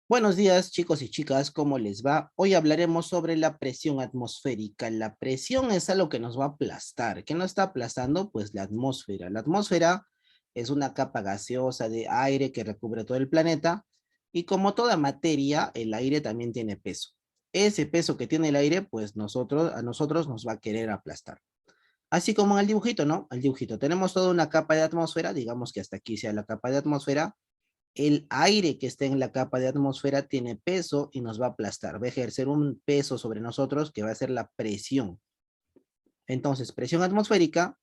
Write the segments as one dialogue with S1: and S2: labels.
S1: Buenos días, chicos y chicas, ¿cómo les va? Hoy hablaremos sobre la presión atmosférica. La presión es algo que nos va a aplastar. ¿Qué nos está aplastando? Pues la atmósfera. La atmósfera es una capa gaseosa de aire que recubre todo el planeta y como toda materia, el aire también tiene peso. Ese peso que tiene el aire, pues a nosotros nos va a querer aplastar. Así como en el dibujito, ¿no? El dibujito. Tenemos toda una capa de atmósfera, digamos que hasta aquí sea la capa de atmósfera. El aire que está en la capa de atmósfera tiene peso y nos va a aplastar, va a ejercer un peso sobre nosotros que va a ser la presión. Entonces, presión atmosférica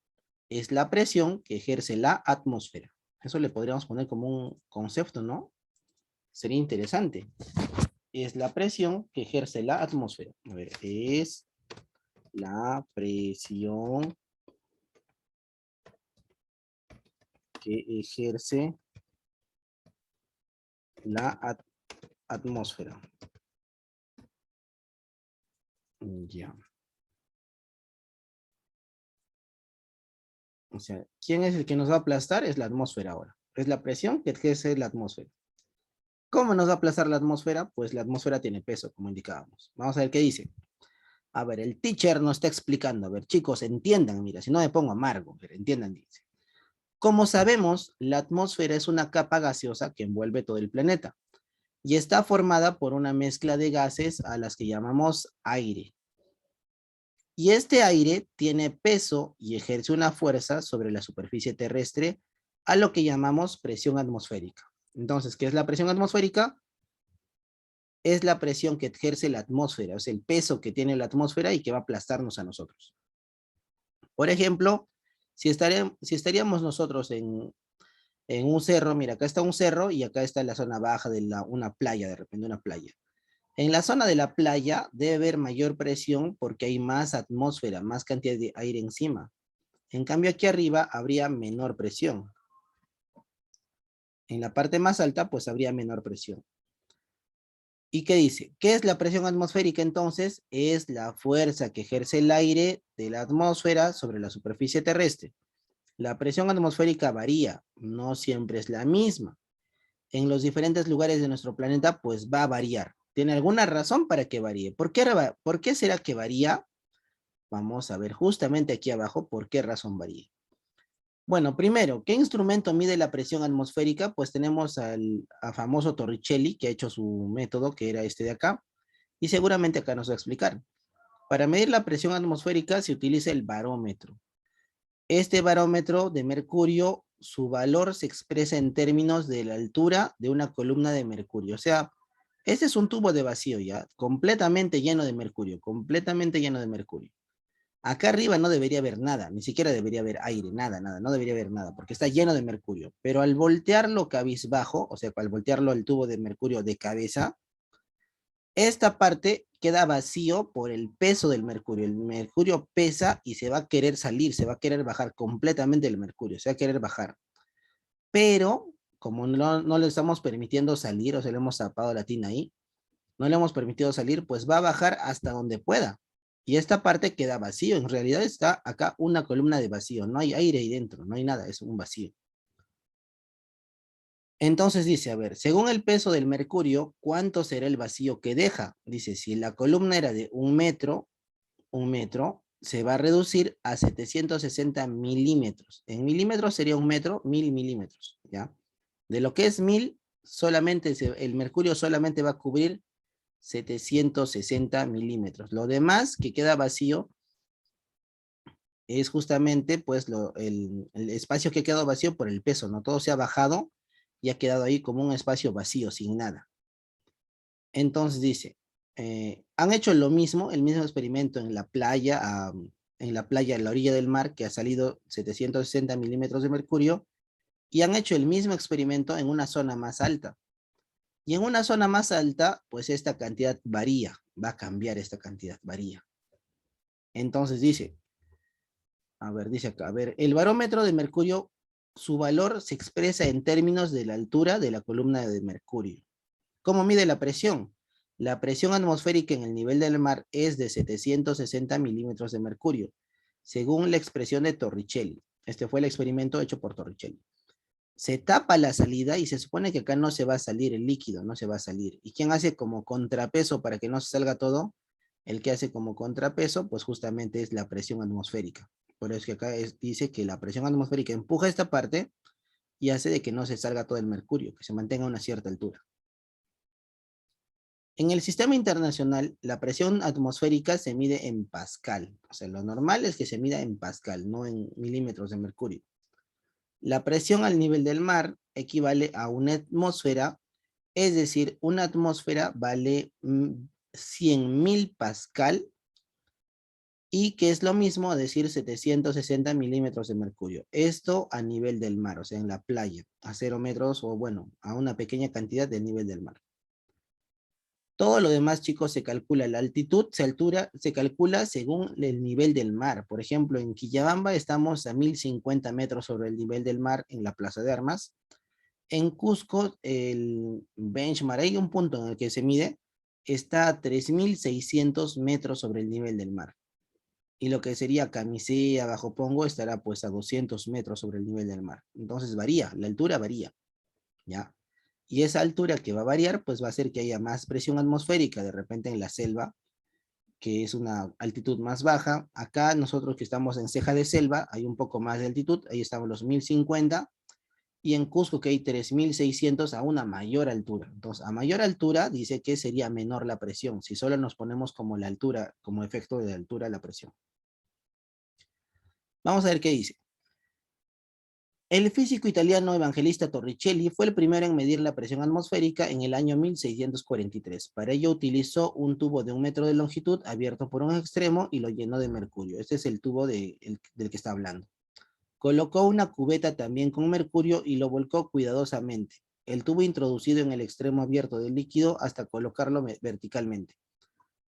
S1: es la presión que ejerce la atmósfera. Eso le podríamos poner como un concepto, ¿no? Sería interesante. Es la presión que ejerce la atmósfera. A ver, es la presión que ejerce la atmósfera. Ya. O sea, ¿quién es el que nos va a aplastar? Es la atmósfera ahora. Es la presión que ejerce la atmósfera. ¿Cómo nos va a aplastar la atmósfera? Pues la atmósfera tiene peso, como indicábamos. Vamos a ver qué dice. A ver, el teacher nos está explicando. A ver, chicos, entiendan, mira, si no me pongo amargo, pero entiendan, dice. Como sabemos, la atmósfera es una capa gaseosa que envuelve todo el planeta y está formada por una mezcla de gases a las que llamamos aire. Y este aire tiene peso y ejerce una fuerza sobre la superficie terrestre a lo que llamamos presión atmosférica. Entonces, ¿qué es la presión atmosférica? Es la presión que ejerce la atmósfera, es el peso que tiene la atmósfera y que va a aplastarnos a nosotros. Por ejemplo, si estaríamos nosotros en un cerro, mira, acá está un cerro y acá está la zona baja de una playa, de repente una playa. En la zona de la playa debe haber mayor presión porque hay más atmósfera, más cantidad de aire encima. En cambio, aquí arriba habría menor presión. En la parte más alta, pues habría menor presión. ¿Y qué dice? ¿Qué es la presión atmosférica entonces? Es la fuerza que ejerce el aire de la atmósfera sobre la superficie terrestre. La presión atmosférica varía, no siempre es la misma. En los diferentes lugares de nuestro planeta, pues va a variar. ¿Tiene alguna razón para que varíe? ¿Por qué será que varía? Vamos a ver justamente aquí abajo por qué razón varía. Bueno, primero, ¿qué instrumento mide la presión atmosférica? Pues tenemos al famoso Torricelli, que ha hecho su método, que era este de acá, y seguramente acá nos va a explicar. Para medir la presión atmosférica se utiliza el barómetro. Este barómetro de mercurio, su valor se expresa en términos de la altura de una columna de mercurio. O sea, este es un tubo de vacío ya, completamente lleno de mercurio, completamente lleno de mercurio. Acá arriba no debería haber nada, ni siquiera debería haber aire, nada, nada, no debería haber nada, porque está lleno de mercurio. Pero al voltearlo cabizbajo, o sea, al voltearlo al tubo de mercurio de cabeza, esta parte queda vacío por el peso del mercurio. El mercurio pesa y se va a querer salir, se va a querer bajar completamente el mercurio, se va a querer bajar. Pero, como no le estamos permitiendo salir, o sea, le hemos tapado la tina ahí, no le hemos permitido salir, pues va a bajar hasta donde pueda. Y esta parte queda vacío. En realidad está acá una columna de vacío. No hay aire ahí dentro, no hay nada, es un vacío. Entonces dice, a ver, según el peso del mercurio, ¿cuánto será el vacío que deja? Dice, si la columna era de un metro, se va a reducir a 760 milímetros. En milímetros sería un metro, 1000 milímetros, ¿ya? De lo que es 1000, solamente el mercurio solamente va a cubrir 760 milímetros. Lo demás que queda vacío es justamente pues el espacio que ha quedado vacío por el peso, ¿no? Todo se ha bajado y ha quedado ahí como un espacio vacío, sin nada. Entonces dice, han hecho lo mismo, el mismo experimento en la playa, en la orilla del mar, que ha salido 760 milímetros de mercurio, y han hecho el mismo experimento en una zona más alta. Y en una zona más alta, pues esta cantidad varía, va a cambiar esta cantidad, varía. Entonces dice, a ver, dice acá, a ver, el barómetro de mercurio, su valor se expresa en términos de la altura de la columna de mercurio. ¿Cómo mide la presión? La presión atmosférica en el nivel del mar es de 760 milímetros de mercurio, según la expresión de Torricelli. Este fue el experimento hecho por Torricelli. Se tapa la salida y se supone que acá no se va a salir el líquido, no se va a salir. ¿Y quién hace como contrapeso para que no se salga todo? El que hace como contrapeso, pues justamente es la presión atmosférica. Por eso que acá dice que la presión atmosférica empuja esta parte y hace de que no se salga todo el mercurio, que se mantenga a una cierta altura. En el sistema internacional, la presión atmosférica se mide en Pascal. O sea, lo normal es que se mida en Pascal, no en milímetros de mercurio. La presión al nivel del mar equivale a una atmósfera, es decir, una atmósfera vale 100.000 Pascal, y que es lo mismo decir 760 milímetros de mercurio. Esto a nivel del mar, o sea, en la playa, a 0 metros o bueno, a una pequeña cantidad del nivel del mar. Todo lo demás, chicos, se calcula. La altitud, se calcula según el nivel del mar. Por ejemplo, en Quillabamba estamos a 1050 metros sobre el nivel del mar en la Plaza de Armas. En Cusco, el benchmark, hay un punto en el que se mide, está a 3600 metros sobre el nivel del mar. Y lo que sería Camisea, Bajo Pongo, estará pues a 200 metros sobre el nivel del mar. Entonces varía, la altura varía, ¿ya? Y esa altura que va a variar, pues va a hacer que haya más presión atmosférica de repente en la selva, que es una altitud más baja. Acá nosotros que estamos en ceja de selva, hay un poco más de altitud, ahí estamos los 1050, y en Cusco que hay 3600 a una mayor altura. Entonces, a mayor altura dice que sería menor la presión, si solo nos ponemos como la altura, como efecto de altura la presión. Vamos a ver qué dice. El físico italiano Evangelista Torricelli fue el primero en medir la presión atmosférica en el año 1643. Para ello utilizó un tubo de 1 metro de longitud abierto por un extremo y lo llenó de mercurio. Este es el tubo del que está hablando. Colocó una cubeta también con mercurio y lo volcó cuidadosamente. El tubo introducido en el extremo abierto del líquido hasta colocarlo verticalmente.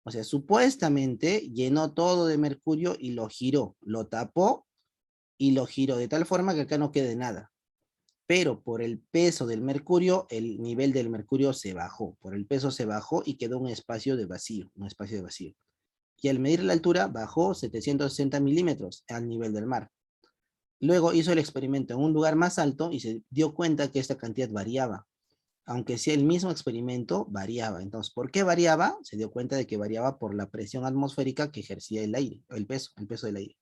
S1: O sea, supuestamente llenó todo de mercurio y lo giró, lo tapó y lo giró de tal forma que acá no quede nada. Pero por el peso del mercurio, el nivel del mercurio se bajó. Por el peso se bajó y quedó un espacio de vacío, un espacio de vacío. Y al medir la altura, bajó 760 milímetros al nivel del mar. Luego hizo el experimento en un lugar más alto y se dio cuenta que esta cantidad variaba. Aunque sea el mismo experimento, variaba. Entonces, ¿por qué variaba? Se dio cuenta de que variaba por la presión atmosférica que ejercía el aire, el peso del aire.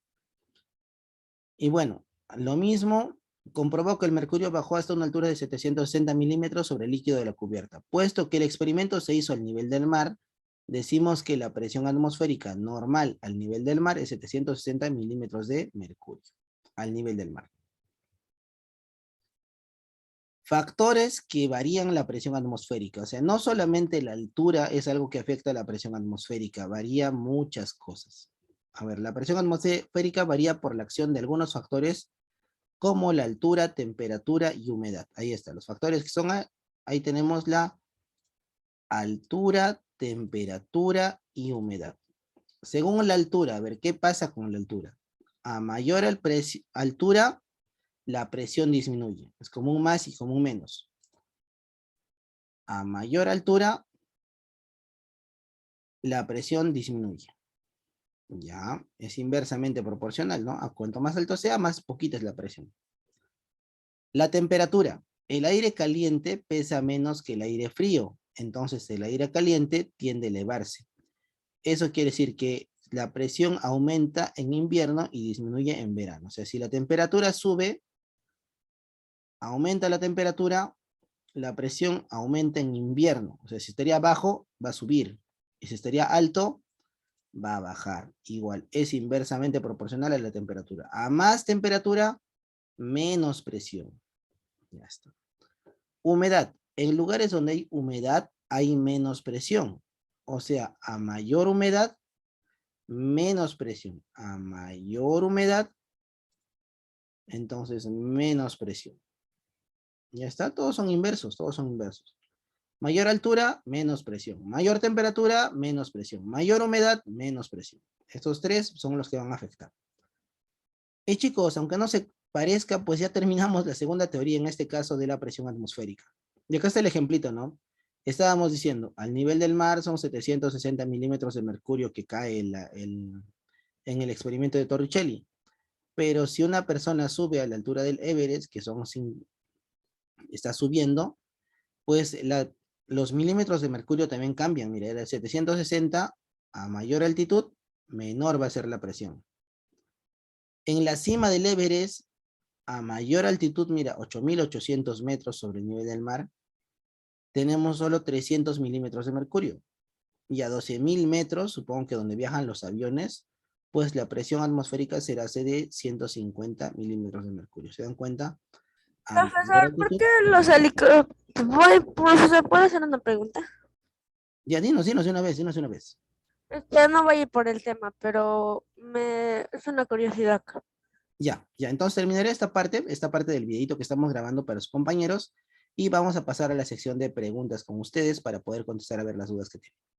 S1: Y bueno, lo mismo comprobó que el mercurio bajó hasta una altura de 760 milímetros sobre el líquido de la cubierta. Puesto que el experimento se hizo al nivel del mar, decimos que la presión atmosférica normal al nivel del mar es 760 milímetros de mercurio al nivel del mar. Factores que varían la presión atmosférica. O sea, no solamente la altura es algo que afecta a la presión atmosférica, varía muchas cosas. A ver, la presión atmosférica varía por la acción de algunos factores como la altura, temperatura y humedad. Ahí están los factores que son, ahí tenemos la altura, temperatura y humedad. Según la altura, a ver, ¿qué pasa con la altura? A mayor altura, la presión disminuye. Es como un más y como un menos. A mayor altura, la presión disminuye. Ya, es inversamente proporcional, ¿no? A cuanto más alto sea, más poquita es la presión. La temperatura. El aire caliente pesa menos que el aire frío. Entonces el aire caliente tiende a elevarse. Eso quiere decir que la presión aumenta en invierno y disminuye en verano. O sea, si la temperatura sube, aumenta la temperatura, la presión aumenta en invierno. O sea, si estaría bajo, va a subir. Y si estaría alto, va a bajar. Igual, es inversamente proporcional a la temperatura. A más temperatura, menos presión. Ya está. Humedad. En lugares donde hay humedad, hay menos presión. O sea, a mayor humedad, menos presión. A mayor humedad, entonces menos presión. Ya está, todos son inversos, todos son inversos. Mayor altura, menos presión. Mayor temperatura, menos presión. Mayor humedad, menos presión. Estos tres son los que van a afectar. Y chicos, aunque no se parezca, pues ya terminamos la segunda teoría, en este caso de la presión atmosférica. Y acá está el ejemplito, ¿no? Estábamos diciendo, al nivel del mar son 760 milímetros de mercurio que cae en el experimento de Torricelli. Pero si una persona sube a la altura del Everest, que son está subiendo, pues los milímetros de mercurio también cambian. Mire, de 760 a mayor altitud, menor va a ser la presión. En la cima del Everest, a mayor altitud, mira, 8.800 metros sobre el nivel del mar, tenemos solo 300 milímetros de mercurio. Y a 12.000 metros, supongo que donde viajan los aviones, pues la presión atmosférica será de 150 milímetros de mercurio. ¿Se dan cuenta? A mayor
S2: Profesor, ¿por
S1: altitud.
S2: qué los helicópteros... Profesor, ¿puedo hacer una pregunta?
S1: Ya, dinos de una vez, dinos de una vez.
S2: No voy a ir por el tema, pero es una curiosidad.
S1: Ya, entonces terminaré esta parte del videito que estamos grabando para los compañeros y vamos a pasar a la sección de preguntas con ustedes para poder contestar a ver las dudas que tienen.